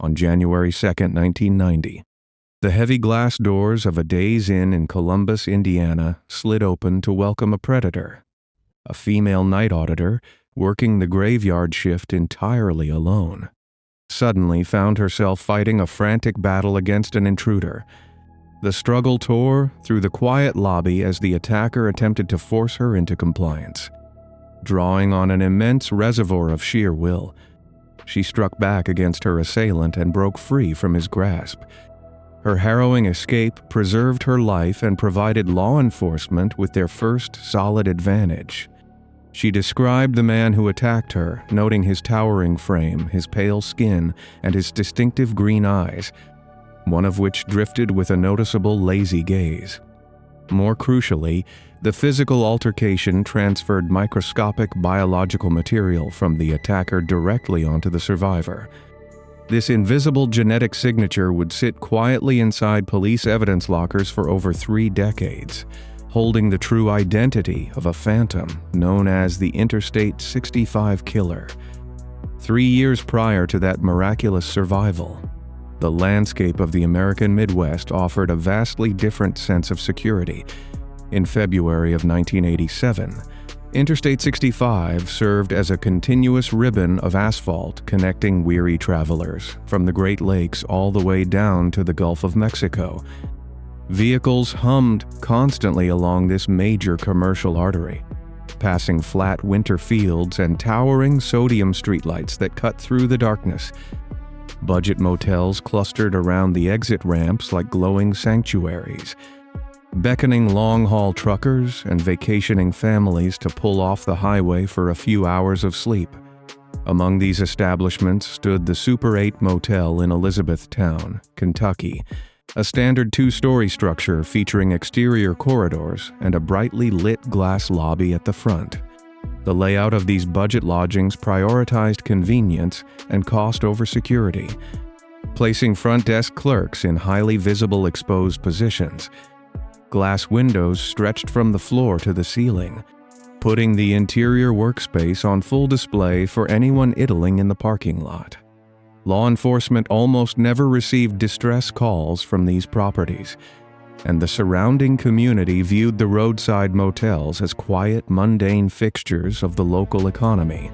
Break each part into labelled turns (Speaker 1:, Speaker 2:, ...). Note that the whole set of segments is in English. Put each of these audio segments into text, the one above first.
Speaker 1: on January 2, 1990. The heavy glass doors of a Days Inn in Columbus, Indiana, slid open to welcome a predator. A female night auditor, working the graveyard shift entirely alone, suddenly found herself fighting a frantic battle against an intruder. The struggle tore through the quiet lobby as the attacker attempted to force her into compliance. Drawing on an immense reservoir of sheer will, she struck back against her assailant and broke free from his grasp. Her harrowing escape preserved her life and provided law enforcement with their first solid advantage. She described the man who attacked her, noting his towering frame, his pale skin, and his distinctive green eyes, one of which drifted with a noticeable lazy gaze. More crucially, the physical altercation transferred microscopic biological material from the attacker directly onto the survivor. This invisible genetic signature would sit quietly inside police evidence lockers for over 3 decades, holding the true identity of a phantom known as the Interstate 65 killer. 3 years prior to that miraculous survival, the landscape of the American Midwest offered a vastly different sense of security. In February of 1987, Interstate 65 served as a continuous ribbon of asphalt connecting weary travelers from the Great Lakes all the way down to the Gulf of Mexico. Vehicles hummed constantly along this major commercial artery, passing flat winter fields and towering sodium streetlights that cut through the darkness. Budget motels clustered around the exit ramps like glowing sanctuaries, beckoning long-haul truckers and vacationing families to pull off the highway for a few hours of sleep. Among these establishments stood the Super 8 Motel in Elizabethtown, Kentucky, a standard 2-story structure featuring exterior corridors and a brightly lit glass lobby at the front. The layout of these budget lodgings prioritized convenience and cost over security, placing front desk clerks in highly visible exposed positions. Glass windows stretched from the floor to the ceiling, putting the interior workspace on full display for anyone idling in the parking lot. Law enforcement almost never received distress calls from these properties, and the surrounding community viewed the roadside motels as quiet, mundane fixtures of the local economy.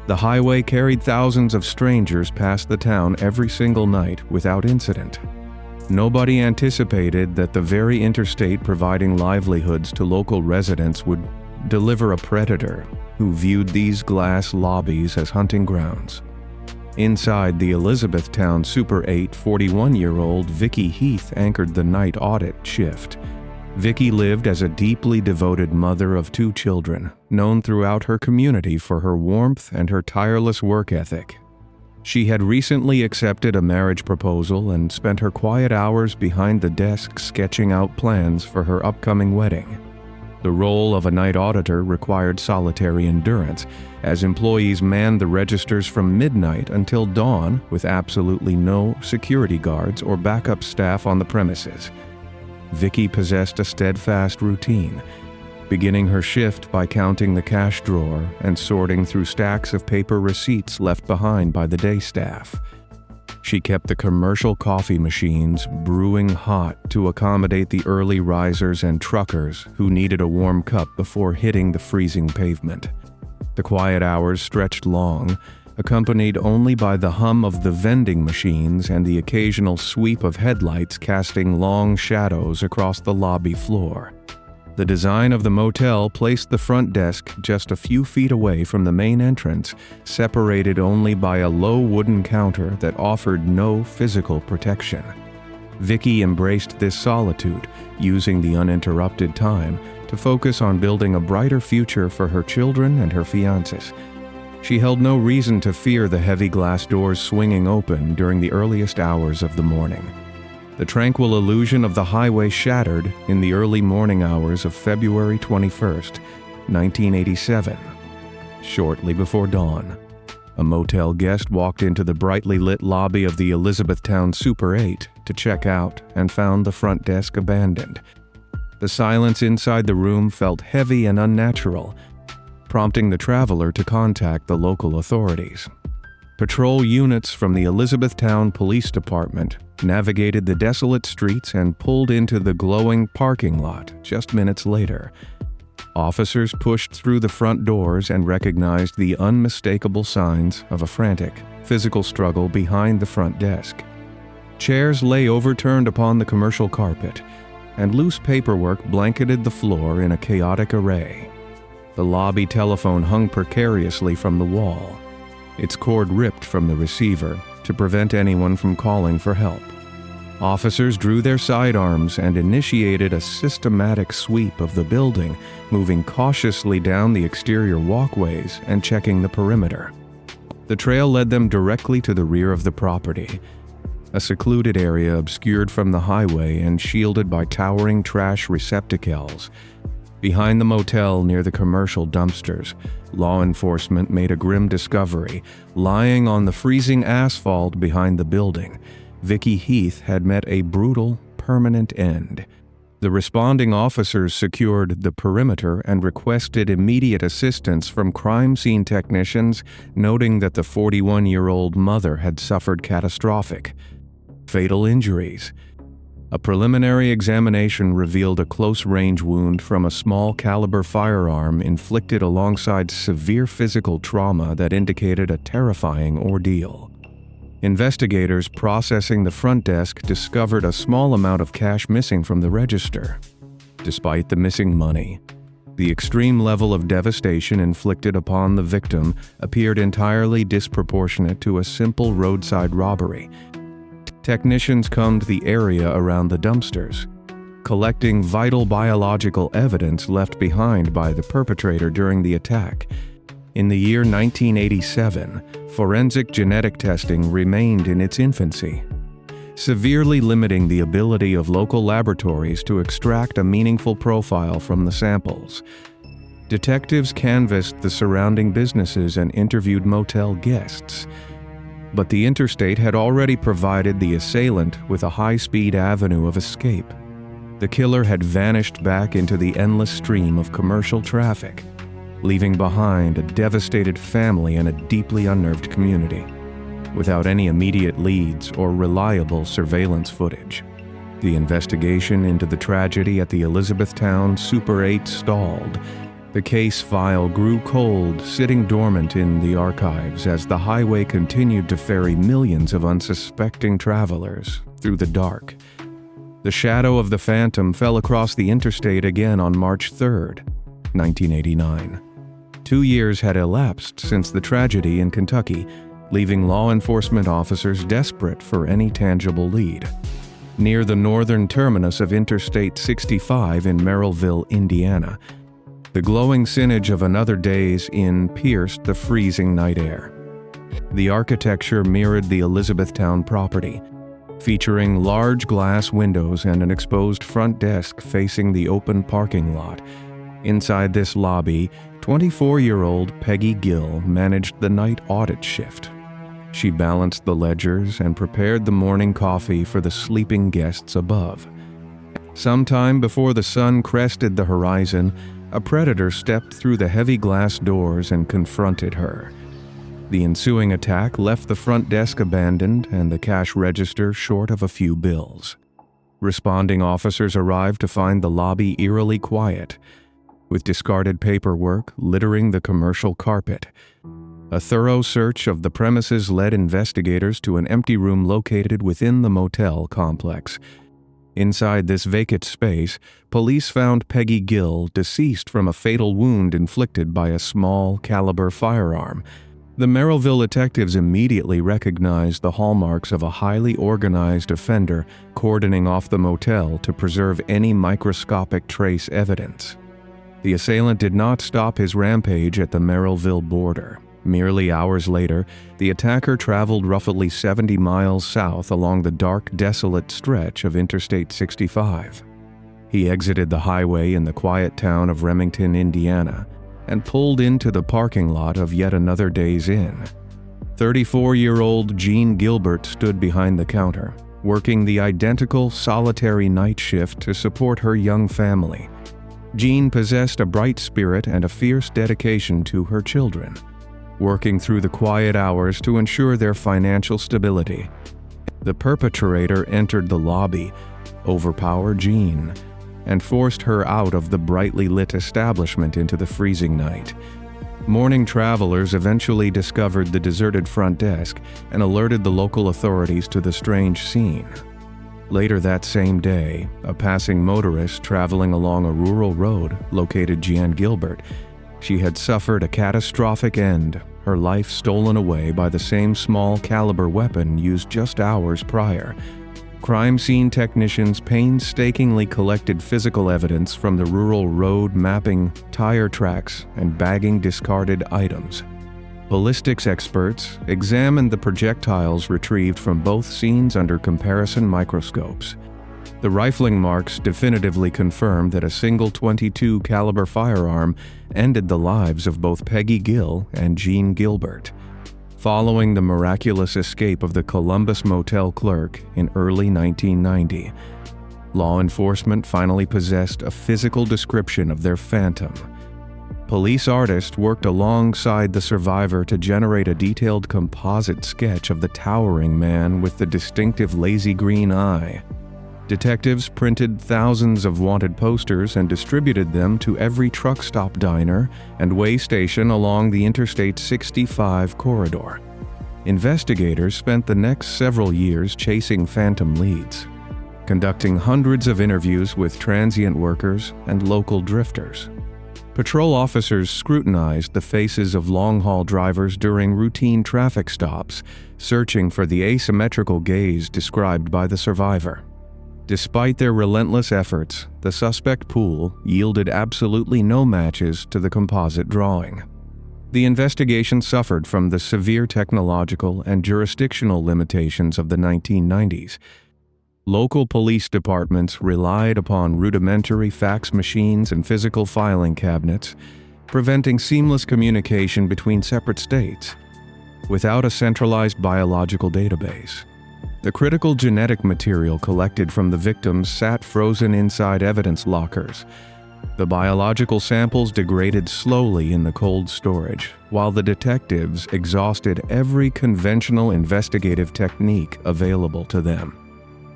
Speaker 1: The highway carried thousands of strangers past the town every single night without incident. Nobody anticipated that the very interstate providing livelihoods to local residents would deliver a predator who viewed these glass lobbies as hunting grounds. Inside the Elizabethtown Super 8, 41-year-old Vicki Heath anchored the night audit shift. Vicki lived as a deeply devoted mother of 2 children, known throughout her community for her warmth and her tireless work ethic. She had recently accepted a marriage proposal and spent her quiet hours behind the desk sketching out plans for her upcoming wedding. The role of a night auditor required solitary endurance, as employees manned the registers from midnight until dawn with absolutely no security guards or backup staff on the premises. Vicki possessed a steadfast routine, beginning her shift by counting the cash drawer and sorting through stacks of paper receipts left behind by the day staff. She kept the commercial coffee machines brewing hot to accommodate the early risers and truckers who needed a warm cup before hitting the freezing pavement. The quiet hours stretched long, accompanied only by the hum of the vending machines and the occasional sweep of headlights casting long shadows across the lobby floor. The design of the motel placed the front desk just a few feet away from the main entrance, separated only by a low wooden counter that offered no physical protection. Vicki embraced this solitude, using the uninterrupted time to focus on building a brighter future for her children and her fiancés. She held no reason to fear the heavy glass doors swinging open during the earliest hours of the morning. The tranquil illusion of the highway shattered in the early morning hours of February 21st, 1987. Shortly before dawn, a motel guest walked into the brightly lit lobby of the Elizabethtown Super 8 to check out and found the front desk abandoned. The silence inside the room felt heavy and unnatural, prompting the traveler to contact the local authorities. Patrol units from the Elizabethtown Police Department navigated the desolate streets and pulled into the glowing parking lot just minutes later. Officers pushed through the front doors and recognized the unmistakable signs of a frantic, physical struggle behind the front desk. Chairs lay overturned upon the commercial carpet, and loose paperwork blanketed the floor in a chaotic array. The lobby telephone hung precariously from the wall, its cord ripped from the receiver to prevent anyone from calling for help. Officers drew their sidearms and initiated a systematic sweep of the building, moving cautiously down the exterior walkways and checking the perimeter. The trail led them directly to the rear of the property, a secluded area obscured from the highway and shielded by towering trash receptacles. Behind the motel near the commercial dumpsters, law enforcement made a grim discovery. Lying on the freezing asphalt behind the building, Vicky Heath had met a brutal, permanent end. The responding officers secured the perimeter and requested immediate assistance from crime scene technicians, noting that the 41-year-old mother had suffered catastrophic, fatal injuries. A preliminary examination revealed a close-range wound from a small-caliber firearm inflicted alongside severe physical trauma that indicated a terrifying ordeal. Investigators processing the front desk discovered a small amount of cash missing from the register. Despite the missing money, the extreme level of devastation inflicted upon the victim appeared entirely disproportionate to a simple roadside robbery. Technicians combed the area around the dumpsters, collecting vital biological evidence left behind by the perpetrator during the attack. In the year 1987, forensic genetic testing remained in its infancy, severely limiting the ability of local laboratories to extract a meaningful profile from the samples. Detectives canvassed the surrounding businesses and interviewed motel guests, but the interstate had already provided the assailant with a high-speed avenue of escape. The killer had vanished back into the endless stream of commercial traffic, leaving behind a devastated family and a deeply unnerved community, without any immediate leads or reliable surveillance footage. The investigation into the tragedy at the Elizabethtown Super 8 stalled. The case file grew cold, sitting dormant in the archives as the highway continued to ferry millions of unsuspecting travelers through the dark. The shadow of the phantom fell across the interstate again on March 3, 1989. 2 years had elapsed since the tragedy in Kentucky, leaving law enforcement officers desperate for any tangible lead. Near the northern terminus of Interstate 65 in Merrillville, Indiana, the glowing signage of another day's inn pierced the freezing night air. The architecture mirrored the Elizabethtown property, featuring large glass windows and an exposed front desk facing the open parking lot. Inside this lobby, 24-year-old Peggy Gill managed the night audit shift. She balanced the ledgers and prepared the morning coffee for the sleeping guests above. Sometime before the sun crested the horizon, a predator stepped through the heavy glass doors and confronted her. The ensuing attack left the front desk abandoned and the cash register short of a few bills. Responding officers arrived to find the lobby eerily quiet, with discarded paperwork littering the commercial carpet. A thorough search of the premises led investigators to an empty room located within the motel complex. Inside this vacant space, police found Peggy Gill deceased from a fatal wound inflicted by a small-caliber firearm. The Merrillville detectives immediately recognized the hallmarks of a highly organized offender cordoning off the motel to preserve any microscopic trace evidence. The assailant did not stop his rampage at the Merrillville border. Merely hours later, the attacker traveled roughly 70 miles south along the dark, desolate stretch of Interstate 65. He exited the highway in the quiet town of Remington, Indiana, and pulled into the parking lot of yet another day's inn. 34-year-old Jean Gilbert stood behind the counter, working the identical solitary night shift to support her young family. Jean possessed a bright spirit and a fierce dedication to her children. working through the quiet hours to ensure their financial stability. The perpetrator entered the lobby, overpowered Jean, and forced her out of the brightly lit establishment into the freezing night. Morning travelers eventually discovered the deserted front desk and alerted the local authorities to the strange scene. Later that same day, a passing motorist traveling along a rural road located Jean Gilbert. She had suffered a catastrophic end, her life stolen away by the same small-caliber weapon used just hours prior. Crime scene technicians painstakingly collected physical evidence from the rural road, mapping tire tracks and bagging discarded items. Ballistics experts examined the projectiles retrieved from both scenes under comparison microscopes. The rifling marks definitively confirmed that a single .22 caliber firearm ended the lives of both Peggy Gill and Jean Gilbert. Following the miraculous escape of the Columbus motel clerk in early 1990, law enforcement finally possessed a physical description of their phantom. Police artists worked alongside the survivor to generate a detailed composite sketch of the towering man with the distinctive lazy green eye. Detectives printed thousands of wanted posters and distributed them to every truck stop, diner, and way station along the Interstate 65 corridor. Investigators spent the next several years chasing phantom leads, conducting hundreds of interviews with transient workers and local drifters. Patrol officers scrutinized the faces of long-haul drivers during routine traffic stops, searching for the asymmetrical gaze described by the survivor. Despite their relentless efforts, the suspect pool yielded absolutely no matches to the composite drawing. The investigation suffered from the severe technological and jurisdictional limitations of the 1990s. Local police departments relied upon rudimentary fax machines and physical filing cabinets, preventing seamless communication between separate states. Without a centralized biological database, the critical genetic material collected from the victims sat frozen inside evidence lockers. The biological samples degraded slowly in the cold storage, while the detectives exhausted every conventional investigative technique available to them.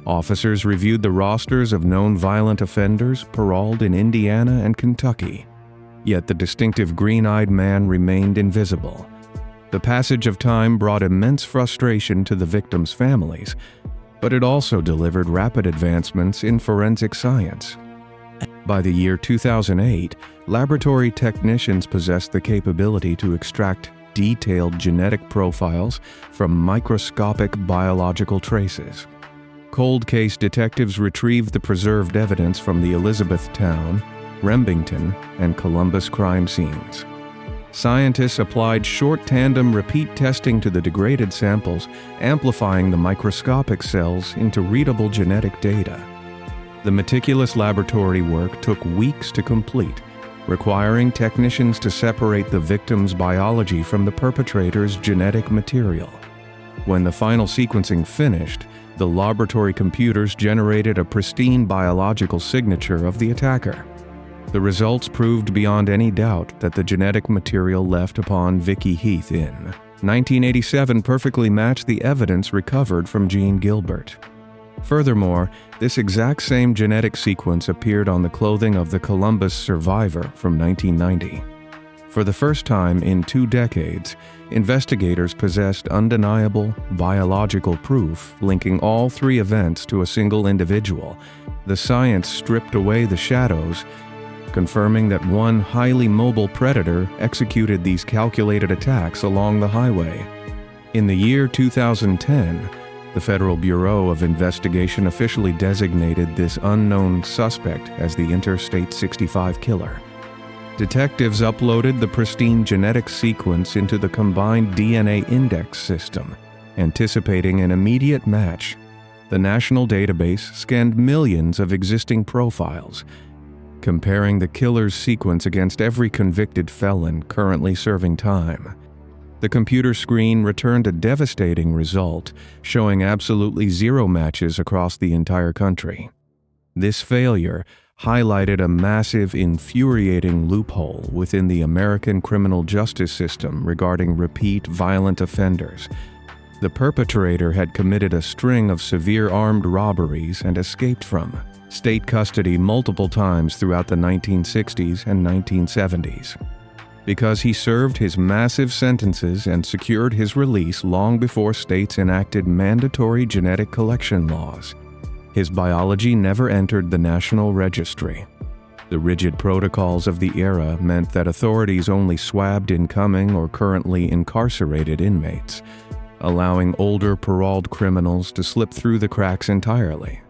Speaker 1: Officers reviewed the rosters of known violent offenders paroled in Indiana and Kentucky, yet the distinctive green-eyed man remained invisible. The passage of time brought immense frustration to the victims' families, but it also delivered rapid advancements in forensic science. By the year 2008, laboratory technicians possessed the capability to extract detailed genetic profiles from microscopic biological traces. Cold case detectives retrieved the preserved evidence from the Elizabethtown, Remington, and Columbus crime scenes. Scientists applied short tandem repeat testing to the degraded samples, amplifying the microscopic cells into readable genetic data. The meticulous laboratory work took weeks to complete, requiring technicians to separate the victim's biology from the perpetrator's genetic material. When the final sequencing finished, the laboratory computers generated a pristine biological signature of the attacker. The results proved beyond any doubt that the genetic material left upon Vicky Heath in 1987 perfectly matched the evidence recovered from Jean Gilbert. Furthermore, this exact same genetic sequence appeared on the clothing of the Columbus survivor from 1990. For the first time in 2 decades, investigators possessed undeniable biological proof linking all 3 events to a single individual. The science stripped away the shadows, confirming that one highly mobile predator executed these calculated attacks along the highway. In the year 2010, the Federal Bureau of Investigation officially designated this unknown suspect as the Interstate 65 killer. Detectives uploaded the pristine genetic sequence into the combined DNA index system, anticipating an immediate match. The national database scanned millions of existing profiles, comparing the killer's sequence against every convicted felon currently serving time. The computer screen returned a devastating result, showing absolutely 0 matches across the entire country. This failure highlighted a massive, infuriating loophole within the American criminal justice system regarding repeat violent offenders. The perpetrator had committed a string of severe armed robberies and escaped from state custody multiple times throughout the 1960s and 1970s. Because he served his massive sentences and secured his release long before states enacted mandatory genetic collection laws, his biology never entered the National Registry. The rigid protocols of the era meant that authorities only swabbed incoming or currently incarcerated inmates, allowing older paroled criminals to slip through the cracks entirely.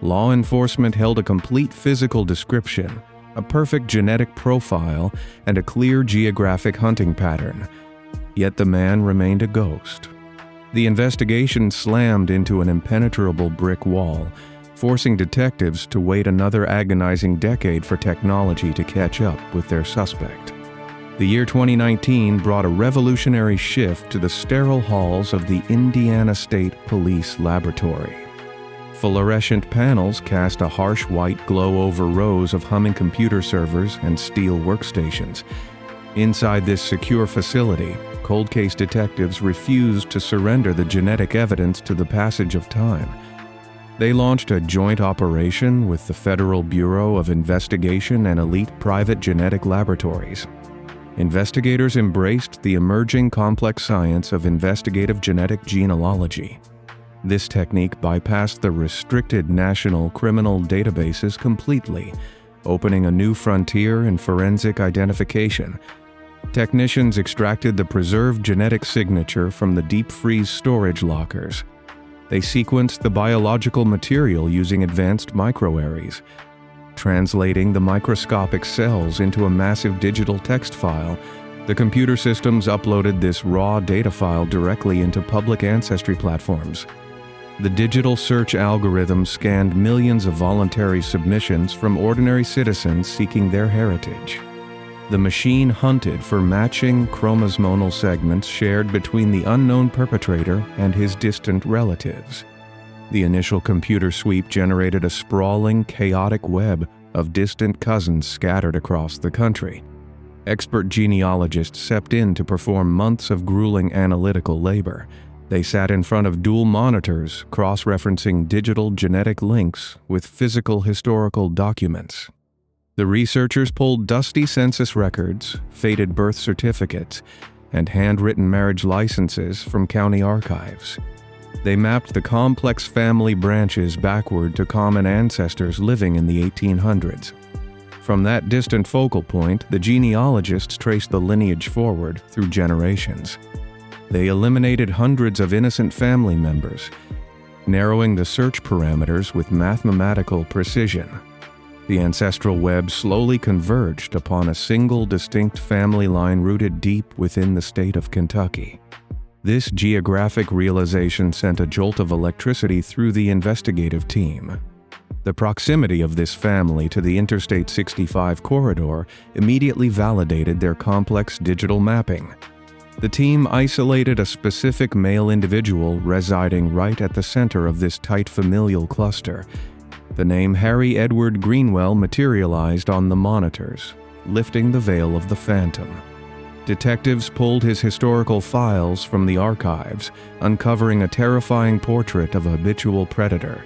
Speaker 1: Law enforcement held a complete physical description, a perfect genetic profile, and a clear geographic hunting pattern. Yet the man remained a ghost. The investigation slammed into an impenetrable brick wall, forcing detectives to wait another agonizing decade for technology to catch up with their suspect. The year 2019 brought a revolutionary shift to the sterile halls of the Indiana State Police Laboratory. Fluorescent panels cast a harsh white glow over rows of humming computer servers and steel workstations. Inside this secure facility, cold case detectives refused to surrender the genetic evidence to the passage of time. They launched a joint operation with the Federal Bureau of Investigation and elite private genetic laboratories. Investigators embraced the emerging complex science of investigative genetic genealogy. This technique bypassed the restricted national criminal databases completely, opening a new frontier in forensic identification. Technicians extracted the preserved genetic signature from the deep freeze storage lockers. They sequenced the biological material using advanced microarrays, translating the microscopic cells into a massive digital text file. The computer systems uploaded this raw data file directly into public ancestry platforms. The digital search algorithm scanned millions of voluntary submissions from ordinary citizens seeking their heritage. The machine hunted for matching chromosomal segments shared between the unknown perpetrator and his distant relatives. The initial computer sweep generated a sprawling, chaotic web of distant cousins scattered across the country. Expert genealogists stepped in to perform months of grueling analytical labor. They sat in front of dual monitors, cross-referencing digital genetic links with physical historical documents. The researchers pulled dusty census records, faded birth certificates, and handwritten marriage licenses from county archives. They mapped the complex family branches backward to common ancestors living in the 1800s. From that distant focal point, the genealogists traced the lineage forward through generations. They eliminated hundreds of innocent family members, narrowing the search parameters with mathematical precision. The ancestral web slowly converged upon a single distinct family line rooted deep within the state of Kentucky. This geographic realization sent a jolt of electricity through the investigative team. The proximity of this family to the Interstate 65 corridor immediately validated their complex digital mapping. The team isolated a specific male individual residing right at the center of this tight familial cluster. The name Harry Edward Greenwell materialized on the monitors, lifting the veil of the phantom. Detectives pulled his historical files from the archives, uncovering a terrifying portrait of a habitual predator.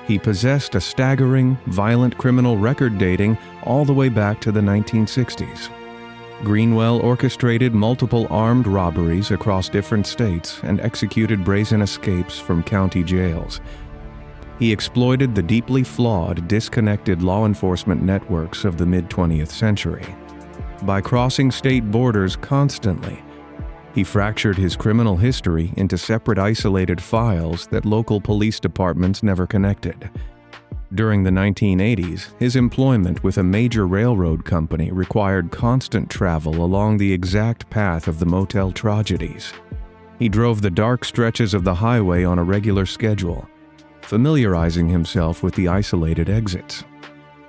Speaker 1: He possessed a staggering, violent criminal record dating all the way back to the 1960s. Greenwell orchestrated multiple armed robberies across different states and executed brazen escapes from county jails. He exploited the deeply flawed, disconnected law enforcement networks of the mid-20th century. By crossing state borders constantly, he fractured his criminal history into separate isolated files that local police departments never connected. During the 1980s, his employment with a major railroad company required constant travel along the exact path of the motel tragedies. He drove the dark stretches of the highway on a regular schedule, familiarizing himself with the isolated exits.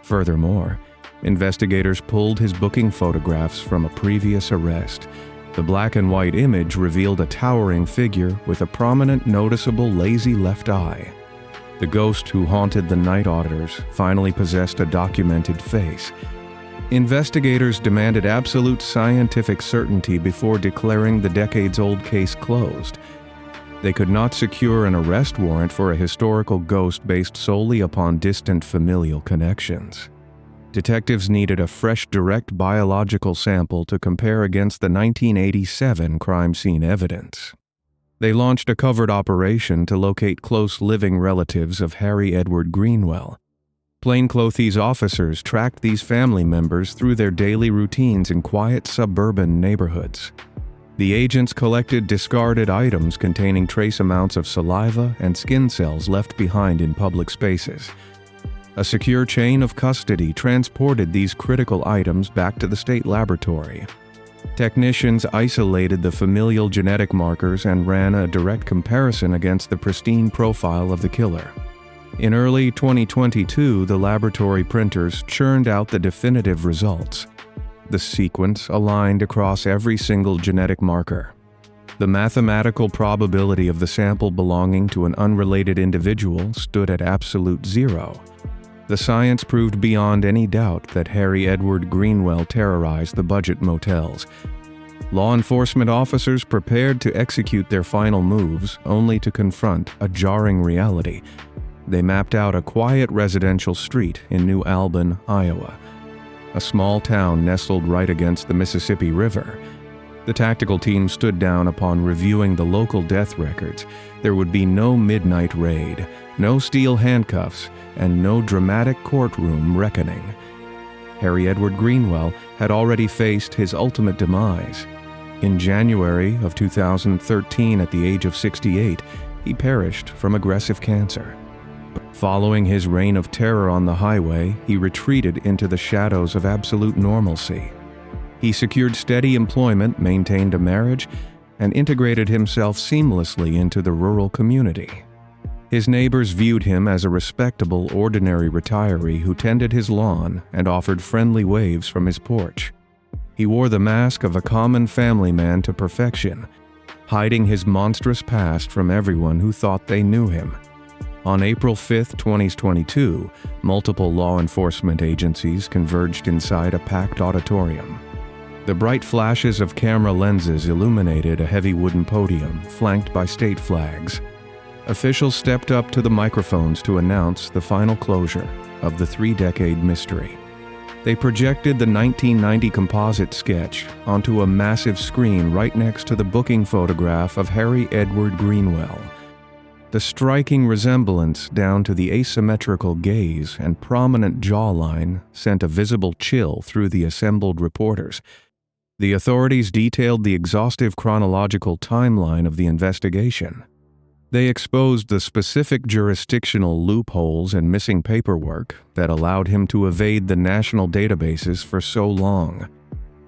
Speaker 1: Furthermore, investigators pulled his booking photographs from a previous arrest. The black and white image revealed a towering figure with a prominent, noticeable lazy left eye. The ghost who haunted the night auditors finally possessed a documented face. Investigators demanded absolute scientific certainty before declaring the decades-old case closed. They could not secure an arrest warrant for a historical ghost based solely upon distant familial connections. Detectives needed a fresh direct biological sample to compare against the 1987 crime scene evidence. They launched a covert operation to locate close living relatives of Harry Edward Greenwell. Plainclothes officers tracked these family members through their daily routines in quiet suburban neighborhoods. The agents collected discarded items containing trace amounts of saliva and skin cells left behind in public spaces. A secure chain of custody transported these critical items back to the state laboratory. Technicians isolated the familial genetic markers and ran a direct comparison against the pristine profile of the killer. In early 2022, the laboratory printers churned out the definitive results. The sequence aligned across every single genetic marker. The mathematical probability of the sample belonging to an unrelated individual stood at absolute zero. The science proved beyond any doubt that Harry Edward Greenwell terrorized the budget motels. Law enforcement officers prepared to execute their final moves, only to confront a jarring reality. They mapped out a quiet residential street in New Albin, Iowa, a small town nestled right against the Mississippi River. The tactical team stood down upon reviewing the local death records. There would be no midnight raid, no steel handcuffs, and no dramatic courtroom reckoning. Harry Edward Greenwell had already faced his ultimate demise. In January of 2013, at the age of 68, he perished from aggressive cancer. Following his reign of terror on the highway, he retreated into the shadows of absolute normalcy. He secured steady employment, maintained a marriage, and integrated himself seamlessly into the rural community. His neighbors viewed him as a respectable, ordinary retiree who tended his lawn and offered friendly waves from his porch. He wore the mask of a common family man to perfection, hiding his monstrous past from everyone who thought they knew him. On April 5, 2022, multiple law enforcement agencies converged inside a packed auditorium. The bright flashes of camera lenses illuminated a heavy wooden podium flanked by state flags. Officials stepped up to the microphones to announce the final closure of the three-decade mystery. They projected the 1990 composite sketch onto a massive screen right next to the booking photograph of Harry Edward Greenwell. The striking resemblance down to the asymmetrical gaze and prominent jawline sent a visible chill through the assembled reporters. The authorities detailed the exhaustive chronological timeline of the investigation. They exposed the specific jurisdictional loopholes and missing paperwork that allowed him to evade the national databases for so long.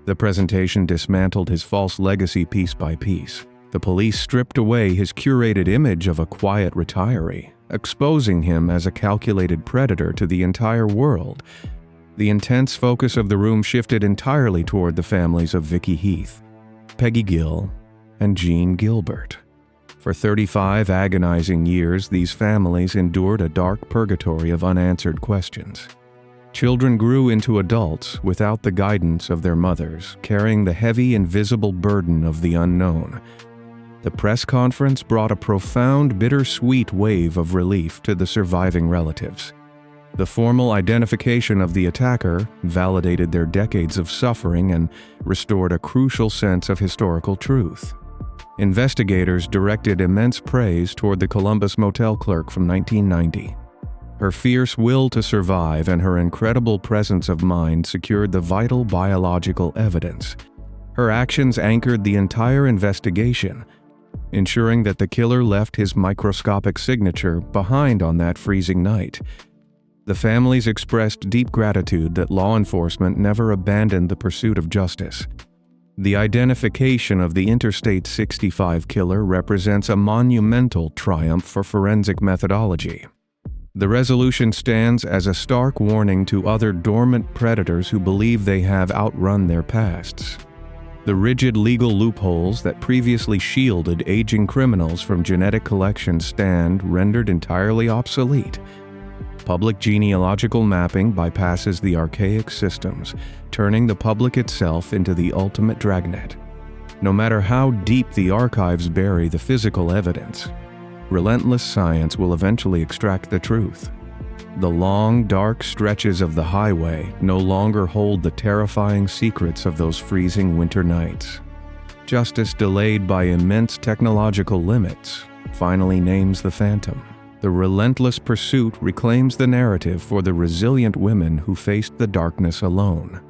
Speaker 1: The presentation dismantled his false legacy piece by piece. The police stripped away his curated image of a quiet retiree, exposing him as a calculated predator to the entire world. The intense focus of the room shifted entirely toward the families of Vicky Heath, Peggy Gill, and Jean Gilbert. For 35 agonizing years, these families endured a dark purgatory of unanswered questions. Children grew into adults without the guidance of their mothers, carrying the heavy, invisible burden of the unknown. The press conference brought a profound, bittersweet wave of relief to the surviving relatives. The formal identification of the attacker validated their decades of suffering and restored a crucial sense of historical truth. Investigators directed immense praise toward the Columbus motel clerk from 1990. Her fierce will to survive and her incredible presence of mind secured the vital biological evidence. Her actions anchored the entire investigation, ensuring that the killer left his microscopic signature behind on that freezing night. The families expressed deep gratitude that law enforcement never abandoned the pursuit of justice. The identification of the Interstate 65 killer represents a monumental triumph for forensic methodology. The resolution stands as a stark warning to other dormant predators who believe they have outrun their pasts. The rigid legal loopholes that previously shielded aging criminals from genetic collection stand rendered entirely obsolete. Public genealogical mapping bypasses the archaic systems, turning the public itself into the ultimate dragnet. No matter how deep the archives bury the physical evidence, relentless science will eventually extract the truth. The long, dark stretches of the highway no longer hold the terrifying secrets of those freezing winter nights. Justice delayed by immense technological limits finally names the phantom. The relentless pursuit reclaims the narrative for the resilient women who faced the darkness alone.